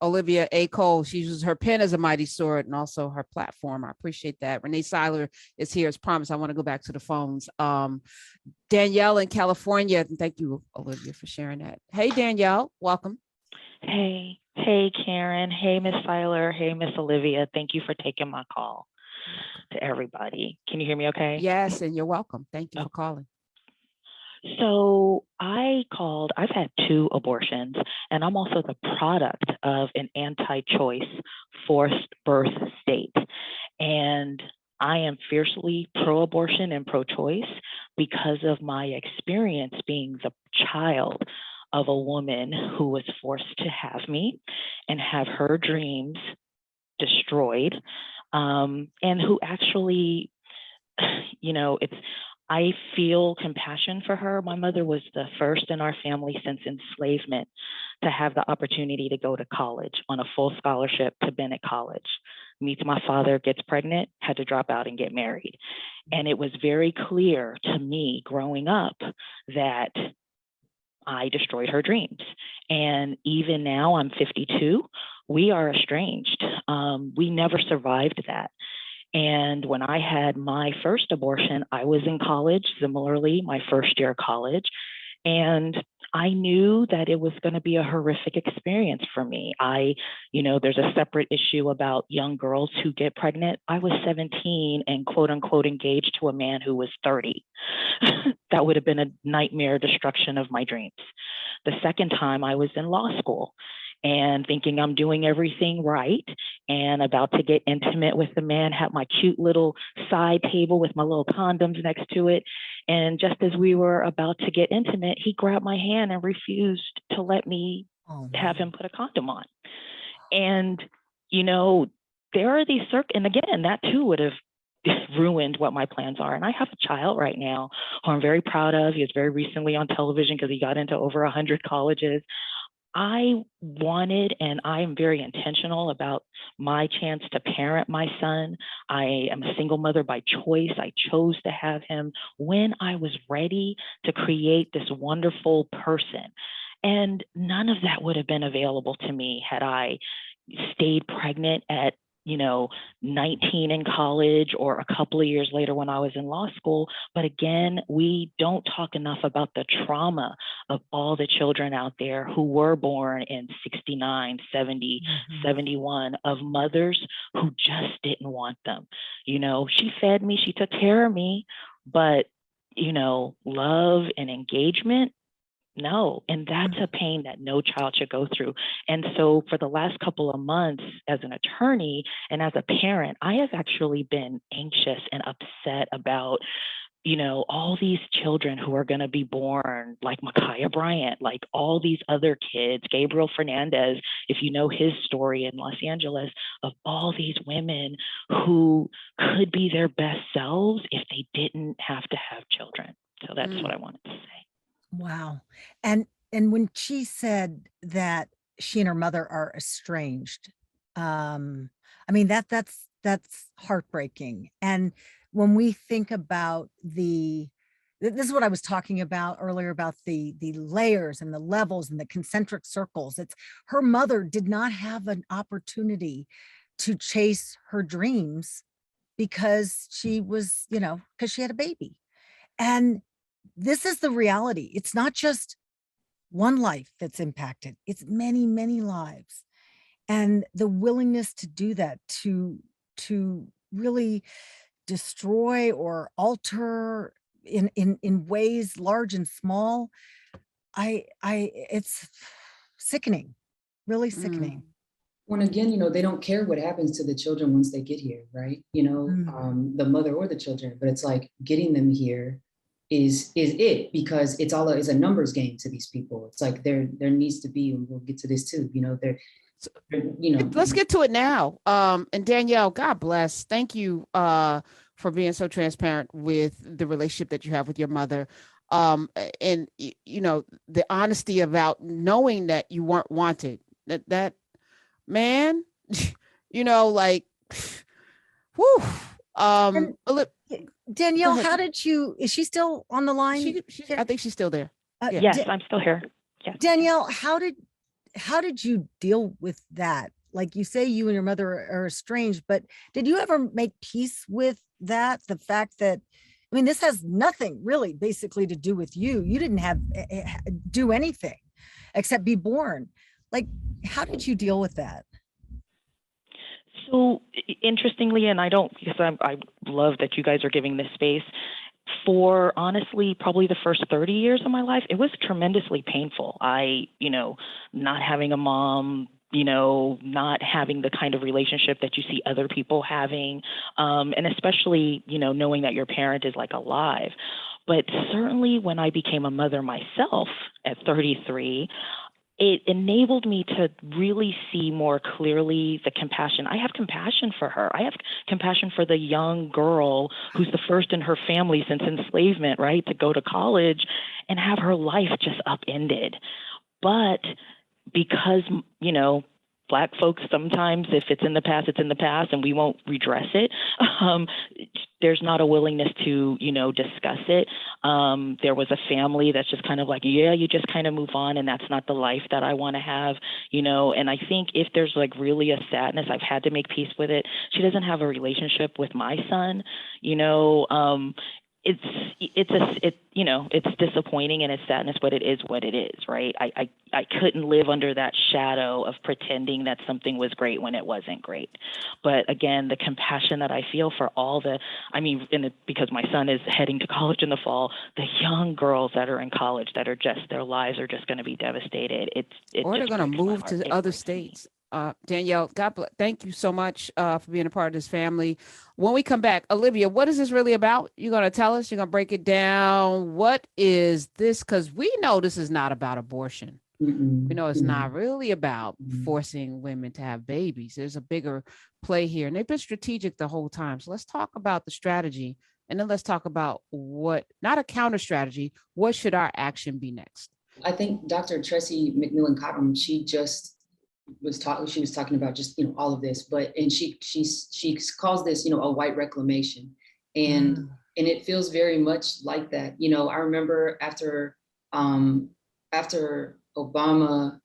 Olivia A. Cole. She uses her pen as a mighty sword and also her platform. I appreciate that. Rene Syler is here as promised. I want to go back to the phones. Danielle in California. Thank you, Olivia, for sharing that. Hey, Danielle, welcome. Hey, Karen. Hey, Miss Syler. Hey, Miss Olivia. Thank you for taking my call to everybody. Can you hear me okay? Yes, and you're welcome. Thank you for calling. So I called, I've had 2 abortions, and I'm also the product of an anti-choice forced birth state. And I am fiercely pro-abortion and pro-choice because of my experience being the child of a woman who was forced to have me and have her dreams destroyed, and who actually, I feel compassion for her. My mother was the first in our family since enslavement to have the opportunity to go to college on a full scholarship to Bennett College. Meets my father, gets pregnant, had to drop out and get married. And it was very clear to me growing up that I destroyed her dreams. And even now, I'm 52, we are estranged. We never survived that. And when I had my first abortion, I was in college, similarly, my first year of college. And I knew that it was going to be a horrific experience for me. There's a separate issue about young girls who get pregnant. I was 17 and quote unquote engaged to a man who was 30. That would have been a nightmare destruction of my dreams. The second time I was in law school and thinking I'm doing everything right and about to get intimate with the man, had my cute little side table with my little condoms next to it. And just as we were about to get intimate, he grabbed my hand and refused to let me have him put a condom on. And, there are these and again, that too would have ruined what my plans are. And I have a child right now who I'm very proud of. He was very recently on television because he got into over 100 colleges. I wanted, and I am very intentional about my chance to parent my son. I am a single mother by choice. I chose to have him when I was ready to create this wonderful person. And none of that would have been available to me had I stayed pregnant at 19 in college or a couple of years later when I was in law school. But again, we don't talk enough about the trauma of all the children out there who were born in 69, 70, 71 of mothers who just didn't want them. She fed me, she took care of me, but, love and engagement, no. And that's a pain that no child should go through. And so for the last couple of months as an attorney and as a parent, I have actually been anxious and upset about, all these children who are going to be born like Micaiah Bryant, like all these other kids, Gabriel Fernandez, if you know his story in Los Angeles, of all these women who could be their best selves if they didn't have to have children. So that's what I wanted to say. Wow. And when she said that she and her mother are estranged, that's heartbreaking. And when we think about this is what I was talking about earlier about the layers and the levels and the concentric circles. It's her mother did not have an opportunity to chase her dreams because she was, because she had a baby. And this is the reality. It's not just one life that's impacted. It's many, many lives. And the willingness to do that, to really destroy or alter in ways large and small, it's sickening, really sickening. When again, they don't care what happens to the children once they get here, right? The mother or the children, but it's like getting them here is it, because it's a numbers game to these people. It's like there needs to be, and we'll get to this too, let's get to it now. And Danielle, God bless. Thank you for being so transparent with the relationship that you have with your mother. And the honesty about knowing that you weren't wanted, that man, whew. Danielle, how did you, is she still on the line? I think she's still there. Yes, I'm still here. Yes. Danielle, how did you deal with that? Like you say, you and your mother are estranged, but did you ever make peace with that? The fact that, I mean, this has nothing really basically to do with you. You didn't have do anything except be born. Like, how did you deal with that? So interestingly, and I don't, because I love that you guys are giving this space. For honestly, probably the first 30 years of my life, it was tremendously painful. Not having a mom, not having the kind of relationship that you see other people having, and especially, knowing that your parent is like alive. But certainly when I became a mother myself at 33, it enabled me to really see more clearly the compassion. I have compassion for her. I have compassion for the young girl who's the first in her family since enslavement, right, to go to college and have her life just upended. But because, Black folks sometimes, if it's in the past, it's in the past, and we won't redress it. There's not a willingness to, discuss it. There was a family that's just kind of like, yeah, you just kind of move on, and that's not the life that I want to have, And I think if there's like really a sadness, I've had to make peace with it. She doesn't have a relationship with my son, it's disappointing and it's sadness, but it is what it is, right? I couldn't live under that shadow of pretending that something was great when it wasn't great. But again, the compassion that I feel for because my son is heading to college in the fall, the young girls that are in college that are just, their lives are just going to be devastated. Or they're going to move to other states. Danielle, God bless. Thank you so much for being a part of this family. When we come back, Olivia, what is this really about? You're going to tell us, you're going to break it down. What is this? Because we know this is not about abortion. We know it's not really about forcing women to have babies. There's a bigger play here, and they've been strategic the whole time. So let's talk about the strategy, and then let's talk about what, not a counter strategy, what should our action be next? I think Dr. Tressie McMillan Cottom, she was talking about just, all of this, and she calls this, a white reclamation. And it feels very much like that. I remember after Obama,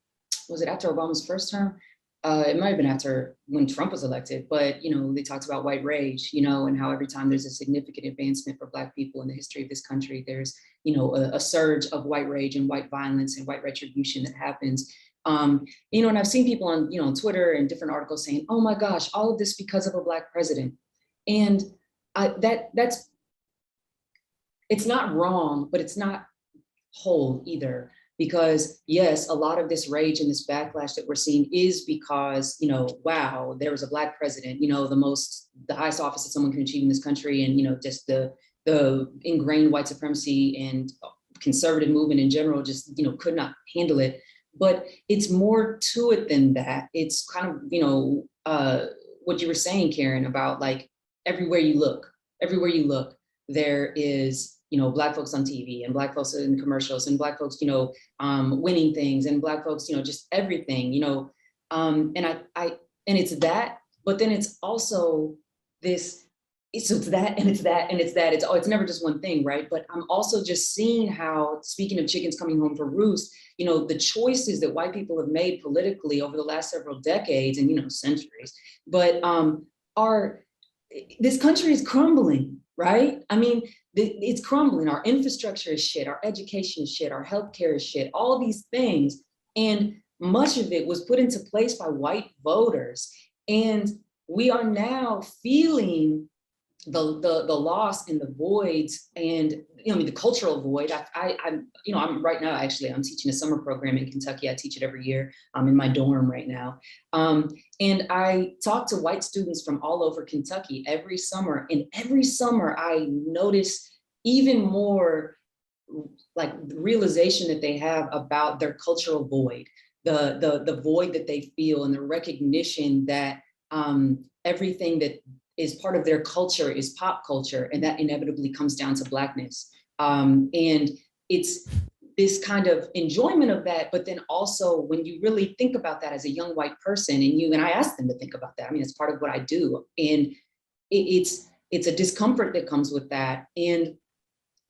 was it after Obama's first term? It might have been after when Trump was elected, but, they talked about white rage, and how every time there's a significant advancement for Black people in the history of this country, there's, a surge of white rage and white violence and white retribution that happens. And I've seen people on, on Twitter and different articles saying, oh my gosh, all of this because of a Black president. And it's not wrong, but it's not whole either. Because yes, a lot of this rage and this backlash that we're seeing is because, wow, there was a Black president, the highest office that someone can achieve in this country. And, just the ingrained white supremacy and conservative movement in general just, could not handle it. But it's more to it than that. It's kind of, what you were saying, Karen, about like everywhere you look, there is, Black folks on TV and Black folks in commercials and Black folks, winning things and Black folks, just everything, and it's that, but then it's also this, it's that, and it's that, and it's that, it's never just one thing, right? But I'm also just seeing how, speaking of chickens coming home for roost, the choices that white people have made politically over the last several decades and, centuries, but this country is crumbling, right? I mean, it's crumbling. Our infrastructure is shit. Our education is shit. Our healthcare is shit. All these things. And much of it was put into place by white voters. And we are now feeling the loss and the voids and, the cultural void. I'm right now, actually, I'm teaching a summer program in Kentucky. I teach it every year. I'm in my dorm right now. And I talk to white students from all over Kentucky every summer. And every summer I notice even more like the realization that they have about their cultural void, the void that they feel, and the recognition that everything that is part of their culture is pop culture, and that inevitably comes down to Blackness. And it's this kind of enjoyment of that, but then also when you really think about that as a young white person, and I ask them to think about that. I mean, it's part of what I do, and it's a discomfort that comes with that, and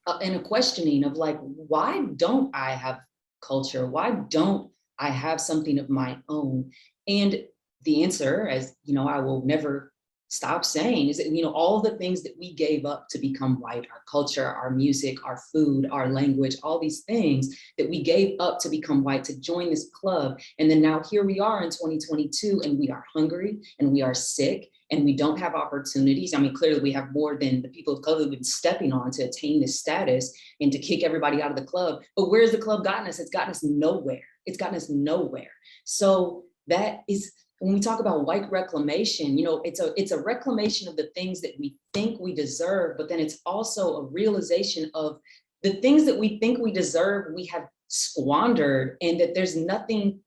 a questioning of like, why don't I have culture? Why don't I have something of my own. And the answer, as you know, I will never stop saying, is that, you know, all the things that we gave up to become white, our culture, our music, our food, our language, all these things that we gave up to become white, to join this club. And then now here we are in 2022, and we are hungry and we are sick and we don't have opportunities. I mean, clearly we have more than the people of color have been stepping on to attain this status and to kick everybody out of the club. But where's the club gotten us? It's gotten us nowhere. It's gotten us nowhere. So that is, when we talk about white reclamation, you know, it's a reclamation of the things that we think we deserve, but then it's also a realization of the things that we think we deserve, we have squandered, and that there's nothing,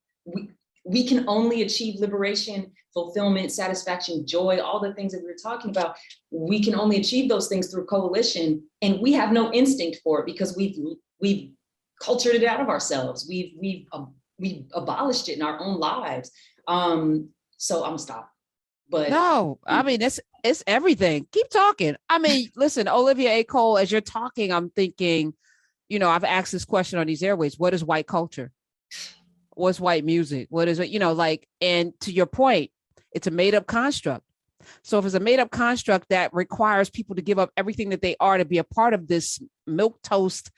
we can only achieve liberation, fulfillment, satisfaction, joy, all the things that we were talking about. We can only achieve those things through coalition, and we have no instinct for it because we've cultured it out of ourselves. We've abolished it in our own lives. So I'm gonna stop. But no, I mean, it's everything. Keep talking. I mean, listen, Olivia A. Cole, as you're talking, I'm thinking, you know, I've asked this question on these airways. What is white culture? What's white music? What is it? You know, like, and to your point, it's a made up construct. So if it's a made up construct that requires people to give up everything that they are to be a part of this milquetoast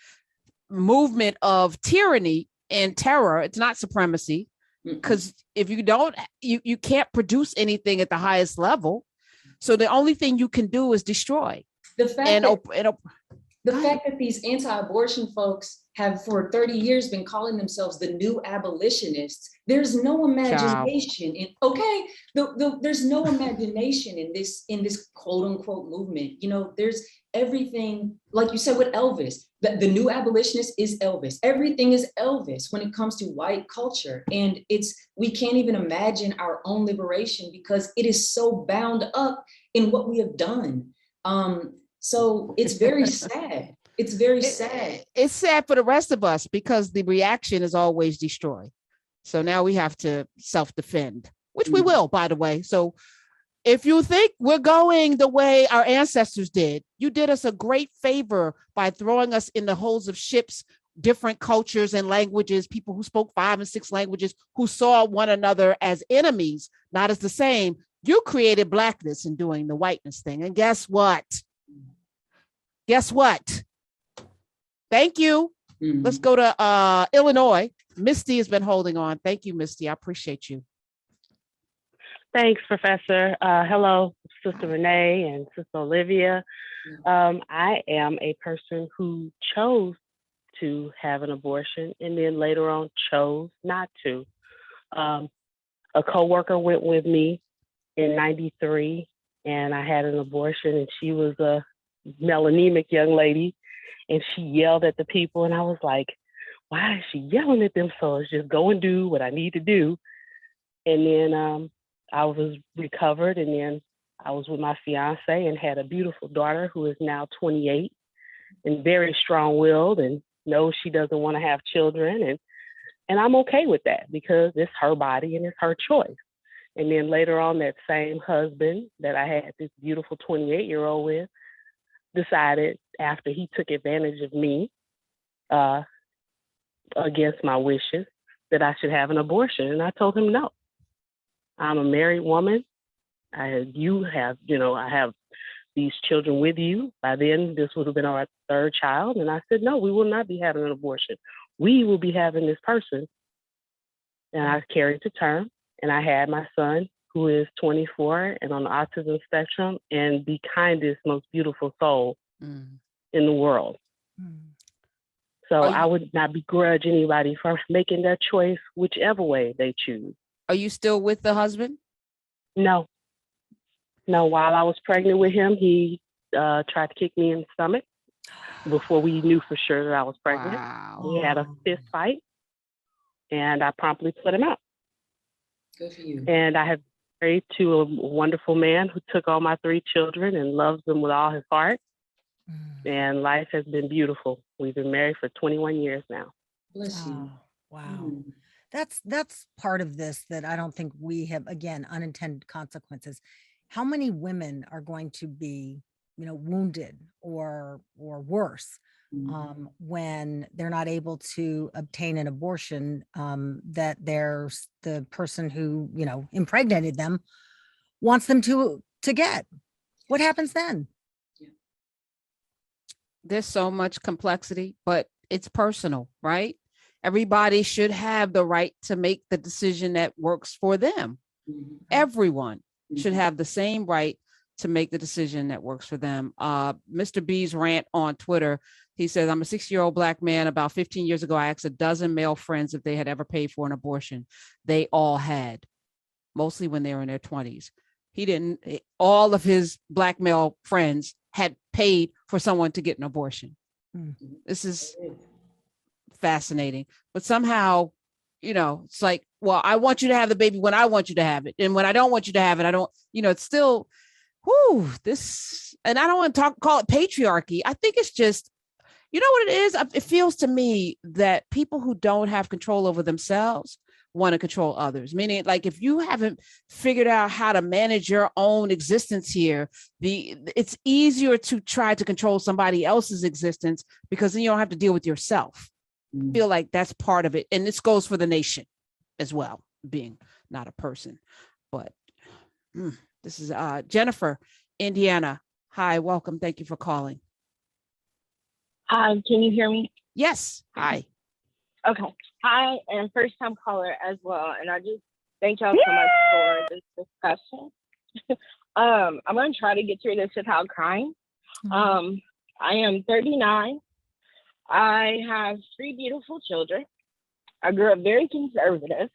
movement of tyranny and terror, it's not supremacy. Because if you don't, you can't produce anything at the highest level. So the only thing you can do is destroy. The fact that these anti-abortion folks have for 30 years been calling themselves the new abolitionists, there's no imagination in, okay, there's no imagination in this quote unquote movement. You know, there's everything, like you said with Elvis, the new abolitionist is Elvis. Everything is Elvis when it comes to white culture. And we can't even imagine our own liberation because it is so bound up in what we have done. So it's very sad. It's very sad. It's sad for the rest of us because the reaction is always destroy. So now we have to self-defend, which we will, by the way. So if you think we're going the way our ancestors did, you did us a great favor by throwing us in the holds of ships, different cultures and languages, people who spoke 5 and 6 languages, who saw one another as enemies, not as the same. You created blackness in doing the whiteness thing. And guess what? Guess what? Thank you. Let's go to Illinois. Misty has been holding on. Thank you, Misty. I appreciate you. Thanks, Professor. Hello, Sister Renee and Sister Olivia. I am a person who chose to have an abortion and then later on chose not to. A coworker went with me in '93 and I had an abortion, and she was a melanemic young lady, and she yelled at the people, and I was like, why is she yelling at them? So it's just go and do what I need to do. And then I was recovered, and then I was with my fiance and had a beautiful daughter who is now 28 and very strong-willed and knows she doesn't want to have children. And I'm okay with that because it's her body and it's her choice. And then later on, that same husband that I had this beautiful 28-year-old with decided, after he took advantage of me against my wishes, that I should have an abortion. And I told him no. I'm a married woman. I have these children with you. By then, this would have been our 3rd child. And I said, no, we will not be having an abortion. We will be having this person. And I carried to term, and I had my son, who is 24 and on the autism spectrum, and the kindest, most beautiful soul in the world. So I would not begrudge anybody for making that choice, whichever way they choose. Are you still with the husband? No. While I was pregnant with him, he tried to kick me in the stomach before we knew for sure that I was pregnant. Wow. We had a fist fight, and I promptly put him out. Good for you. And I have married to a wonderful man who took all my 3 children and loves them with all his heart. And life has been beautiful. We've been married for 21 years now. Bless you. Wow. That's part of this that I don't think we have, again, unintended consequences. How many women are going to be, wounded or worse when they're not able to obtain an abortion, that there's the person who, you know, impregnated them wants them to get. What happens then? There's so much complexity, but it's personal, right? Everybody should have the right to make the decision that works for them. Everyone should have the same right to make the decision that works for them. Mr. B's rant on Twitter, he says, I'm a 60-year-old Black man. About 15 years ago, I asked a dozen male friends if they had ever paid for an abortion. They all had, mostly when they were in their 20s. He didn't. All of his Black male friends had paid for someone to get an abortion. This is fascinating. But somehow, you know, it's like, well, I want you to have the baby when I want you to have it. And when I don't want you to have it, I don't, you know, it's still, this, and I don't want to call it patriarchy. I think it's just, you know what it is? It feels to me that people who don't have control over themselves want to control others. Meaning, like, if you haven't figured out how to manage your own existence here, it's easier to try to control somebody else's existence, because then you don't have to deal with yourself. I feel like that's part of it. And this goes for the nation as well, being not a person. But this is Jennifer, Indiana. Hi, welcome. Thank you for calling. Hi, can you hear me? Yes. Hi. Okay. I am first time caller as well, and I just thank y'all so much for this discussion. I'm gonna try to get through this without crying. I am 39. I have 3 beautiful children. I grew up very conservative.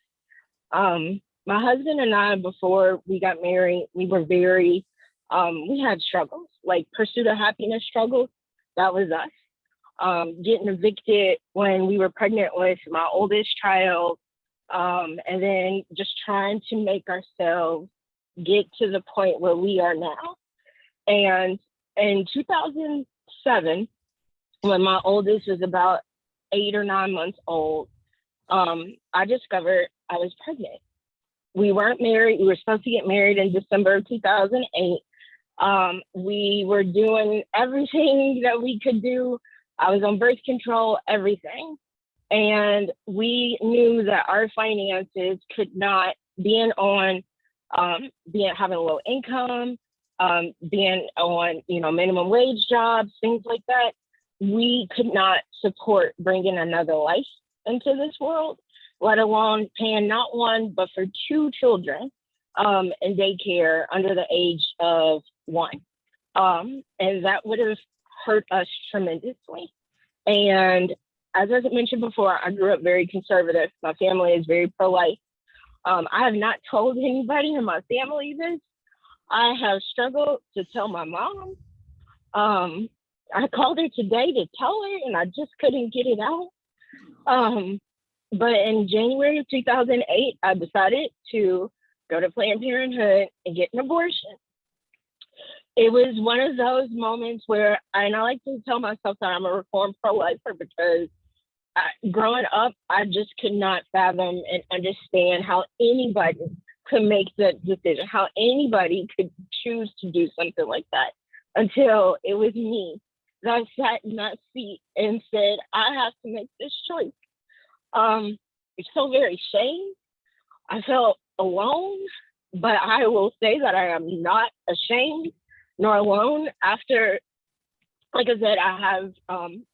My husband and I, before we got married, we were very, we had struggles, like pursuit of happiness struggles. That was us. Getting evicted when we were pregnant with my oldest child, and then just trying to make ourselves get to the point where we are now. And in 2007, when my oldest was about 8 or 9 months old, I discovered I was pregnant. We weren't married. We were supposed to get married in December of 2008. We were doing everything that we could do. I was on birth control, everything. And we knew that our finances could not, being on, having low income, being on, minimum wage jobs, things like that, we could not support bringing another life into this world, let alone paying not one, but for 2 children in daycare under the age of 1. And that would have hurt us tremendously. And as I mentioned before, I grew up very conservative. My family is very pro-life. I have not told anybody in my family this. I have struggled to tell my mom. I called her today to tell her, and I just couldn't get it out. But in January of 2008, I decided to go to Planned Parenthood and get an abortion. It was one of those moments where, and I like to tell myself that I'm a reformed pro-lifer, because growing up, I just could not fathom and understand how anybody could make that decision, how anybody could choose to do something like that, until it was me that sat in that seat and said, I have to make this choice. I felt very shamed. I felt alone, but I will say that I am not ashamed nor alone. After, like I said, I have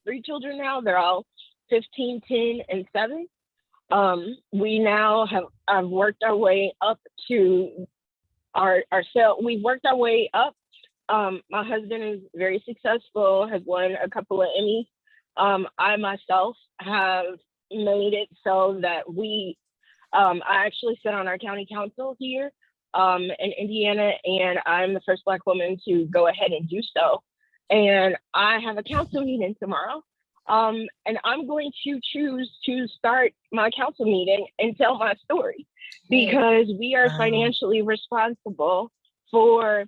3 children now. They're all 15, 10, and 7. We now have worked our way up to ourselves. We've worked our way up. My husband is very successful, has won a couple of Emmys. I myself have made it so that I actually sit on our county council here in Indiana, and I'm the first Black woman to go ahead and do so. And I have a council meeting tomorrow. And I'm going to choose to start my council meeting and tell my story, because we are financially responsible for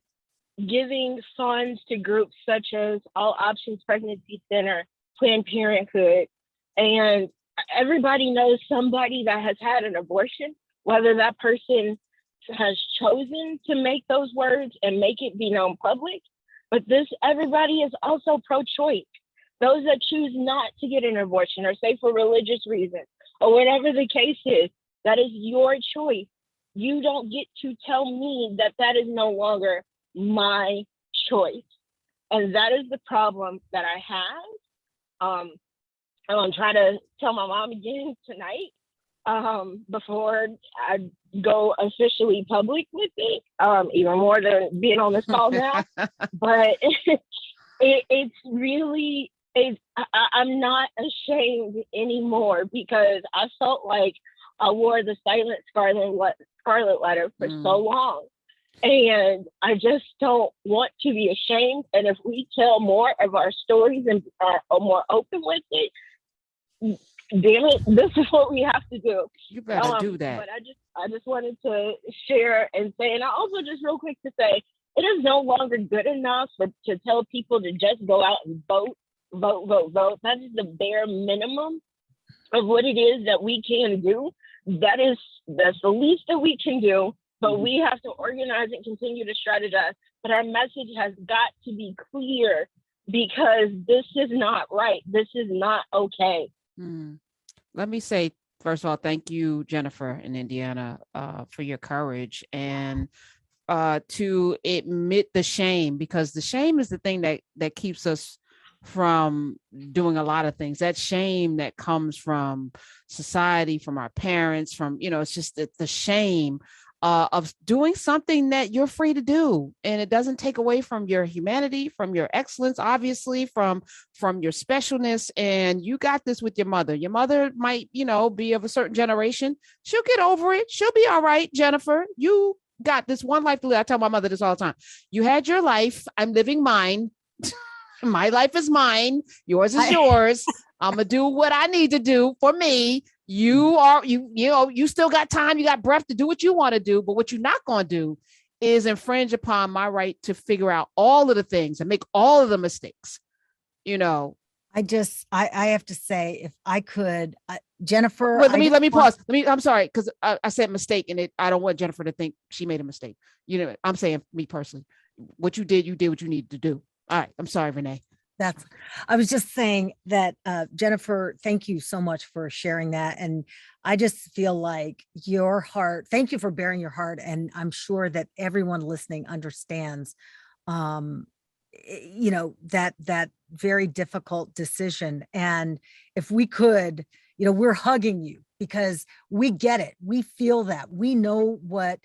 giving funds to groups such as All Options Pregnancy Center, Planned Parenthood, and everybody knows somebody that has had an abortion, whether that person has chosen to make those words and make it be known public. But everybody is also pro-choice. those that choose not to get an abortion, or say for religious reasons, or whatever the case is, that is your choice. You don't get to tell me that that is no longer my choice. And that is the problem that I have. I'm gonna try to tell my mom again tonight, before I go officially public with it, even more than being on this call now. But it's really, I'm not ashamed anymore, because I felt like I wore the silent scarlet letter for so long. And I just don't want to be ashamed. And if we tell more of our stories and are more open with it, damn it, this is what we have to do. You better do that. But I just wanted to share and say, and I also just real quick to say, it is no longer good enough to tell people to just go out and vote. That is the bare minimum of what it is that we can do. That's the least that we can do. But we have to organize and continue to strategize. But our message has got to be clear, because this is not right. This is not okay. Let me say, first of all, thank you, Jennifer in Indiana, for your courage and to admit the shame, because the shame is the thing that keeps us from doing a lot of things. That shame that comes from society, from our parents, from, it's just the shame of doing something that you're free to do. And it doesn't take away from your humanity, from your excellence, obviously, from your specialness. And you got this with your mother. Your mother might, be of a certain generation. She'll get over it. She'll be all right, Jennifer. You got this one life to live. I tell my mother this all the time. You had your life. I'm living mine. My life is mine. Yours is yours. I'm going to do what I need to do for me. You still got time. You got breath to do what you want to do. But what you're not going to do is infringe upon my right to figure out all of the things and make all of the mistakes. I have to say, if I could, Jennifer. Well, let me pause. I'm sorry, because I said mistake, and I don't want Jennifer to think she made a mistake. I'm saying me personally, what you did what you needed to do. All right. I'm sorry, Renee. I was just saying that, Jennifer, thank you so much for sharing that. And I just feel like your heart, thank you for bearing your heart. And I'm sure that everyone listening understands, that very difficult decision. And if we could, we're hugging you, because we get it. We feel that. We know what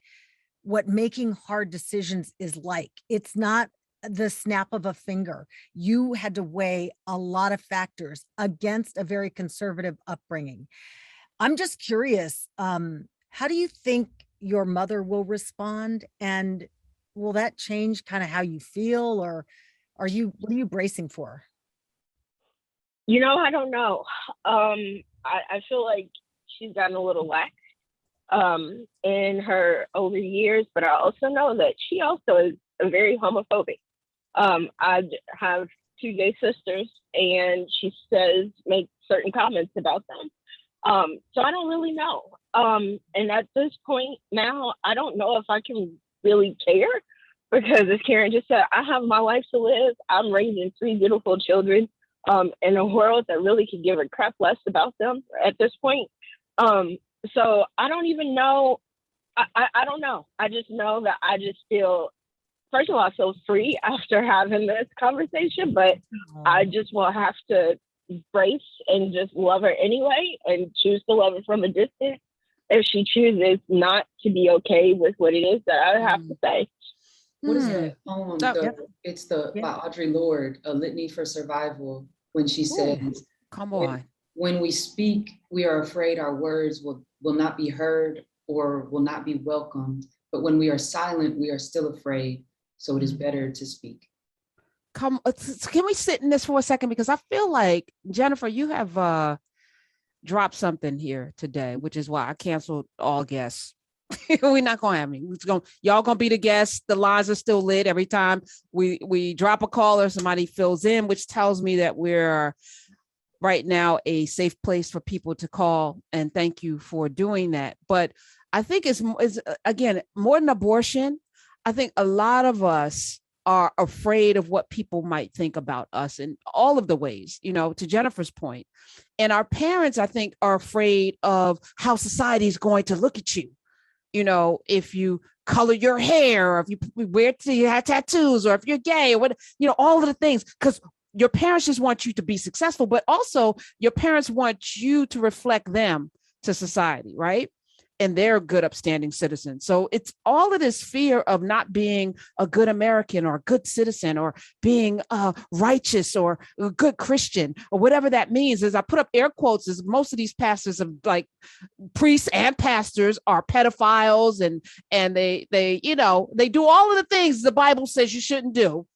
making hard decisions is like. It's not the snap of a finger. You had to weigh a lot of factors against a very conservative upbringing. I'm just curious, how do you think your mother will respond? And will that change kind of how you feel, or what are you bracing for? I don't know. I feel like she's gotten a little lax in her older years, but I also know that she also is very homophobic. I have 2 gay sisters, and she makes certain comments about them. So I don't really know. And at this point now, I don't know if I can really care, because as Karen just said, I have my life to live. I'm raising 3 beautiful children in a world that really could give a crap less about them at this point. So I don't even know. I don't know. I just know that I just feel, first of all, I feel free after having this conversation, but I just will have to brace and just love her anyway, and choose to love her from a distance if she chooses not to be okay with what it is that I have to say. What is that poem? It's by Audre Lorde, A Litany for Survival, when she says, come on. When we speak, we are afraid our words will not be heard or will not be welcomed. But when we are silent, we are still afraid. So it is better to speak. Can we sit in this for a second? Because I feel like, Jennifer, you have dropped something here today, which is why I canceled all guests. We're not going to have me. Y'all going to be the guests. The lines are still lit every time we drop a call or somebody fills in, which tells me that we're right now a safe place for people to call. And thank you for doing that. But I think it's again, more than abortion, I think a lot of us are afraid of what people might think about us in all of the ways, to Jennifer's point. And our parents, I think, are afraid of how society is going to look at you. If you color your hair, or if you have tattoos, or if you're gay, or what, all of the things, because your parents just want you to be successful, but also your parents want you to reflect them to society, right? And they're good, upstanding citizens. So it's all of this fear of not being a good American or a good citizen, or being righteous or a good Christian, or whatever that means. As I put up air quotes, is most of these pastors, of like priests and pastors, are pedophiles, and they do all of the things the Bible says you shouldn't do.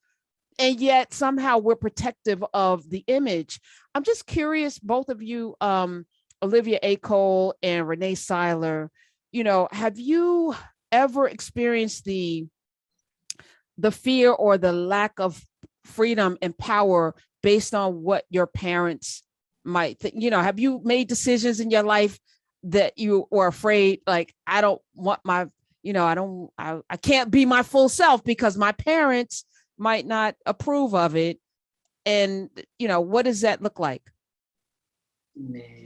And yet somehow we're protective of the image. I'm just curious, both of you, Olivia A. Cole and Rene Syler, have you ever experienced the fear or the lack of freedom and power based on what your parents might think? Have you made decisions in your life that you were afraid, like, I don't want my, I can't be my full self because my parents might not approve of it? And, what does that look like? Man.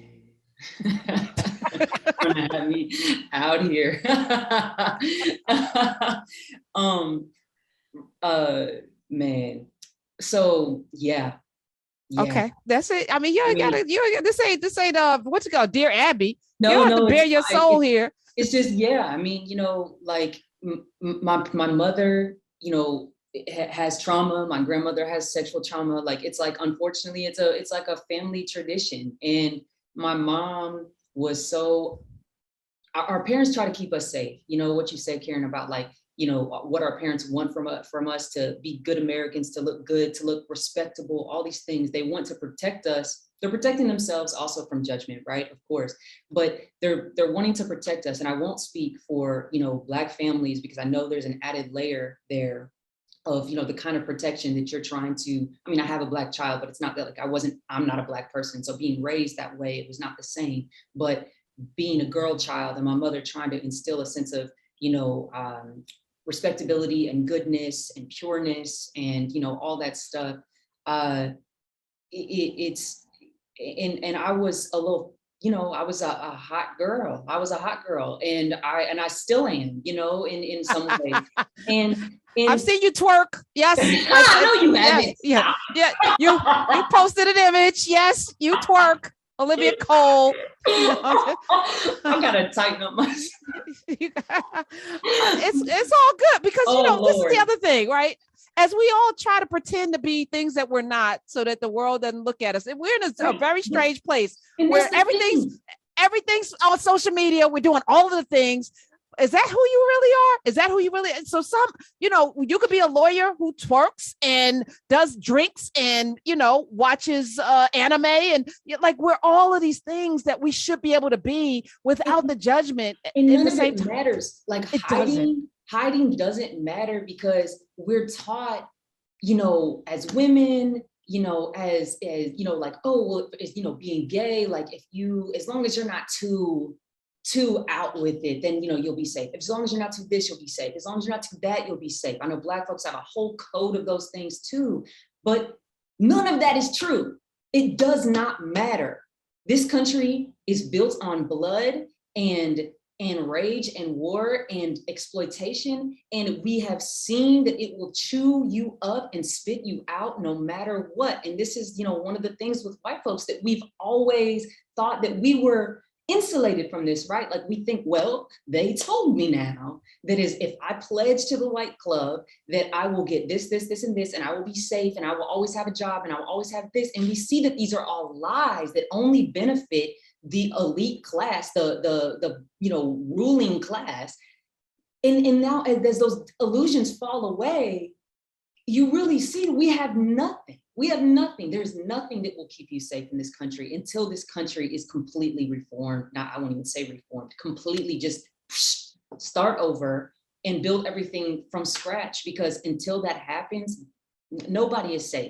Gonna have me out here. Man. So yeah. Okay, that's it. I mean, this ain't what's it called, Dear Abby. No, you don't have to bare your soul here. It's just, yeah. I mean, like my mother, has trauma. My grandmother has sexual trauma. Like, it's like, unfortunately, it's like a family tradition. And my mom was so, our parents try to keep us safe. What you said, Karen, about like, what our parents want from us to be good Americans, to look good, to look respectable, all these things. They want to protect us. They're protecting themselves also from judgment, right? Of course, but they're wanting to protect us. And I won't speak for, Black families, because I know there's an added layer there of, the kind of protection that you're trying to, I mean, I have a Black child, but it's not that, like, I'm not a Black person. So being raised that way, it was not the same. But being a girl child, and my mother trying to instill a sense of, respectability and goodness and pureness and, all that stuff. It's, and I was a little, I was a hot girl. I was a hot girl, and I still am, in some ways. And I've seen you twerk. Yes. I know you haven't. Yeah. You posted an image. Yes, you twerk. Olivia Cole. I gotta tighten up my. It's all good, because this is the other thing, right? As we all try to pretend to be things that we're not, so that the world doesn't look at us, and we're in a very strange place where everything's on social media. We're doing all of the things. Is that who you really are? Is that who you really are? So you could be a lawyer who twerks and does drinks and, watches anime, and like, we're all of these things that we should be able to be without the judgment. And none of it matters. Like, hiding doesn't matter, because we're taught, as women, as like, oh, well, it's, being gay, like, as long as you're not too out with it, then you'll be safe. As long as you're not too this, you'll be safe. As long as you're not too that, you'll be safe. I know Black folks have a whole code of those things too, but none of that is true. It does not matter. This country is built on blood and rage and war and exploitation, and we have seen that it will chew you up and spit you out no matter what. And this is, one of the things with white folks, that we've always thought that we were insulated from this, right? Like, we think, well, they told me now that is, if I pledge to the white club, that I will get this, and this, and I will be safe, and I will always have a job, and I will always have this. And we see that these are all lies that only benefit the elite class, the ruling class. And now, as those illusions fall away, you really see we have nothing. We have nothing. There's nothing that will keep you safe in this country until this country is completely reformed. Now, I won't even say reformed, completely just start over and build everything from scratch, because until that happens, nobody is safe.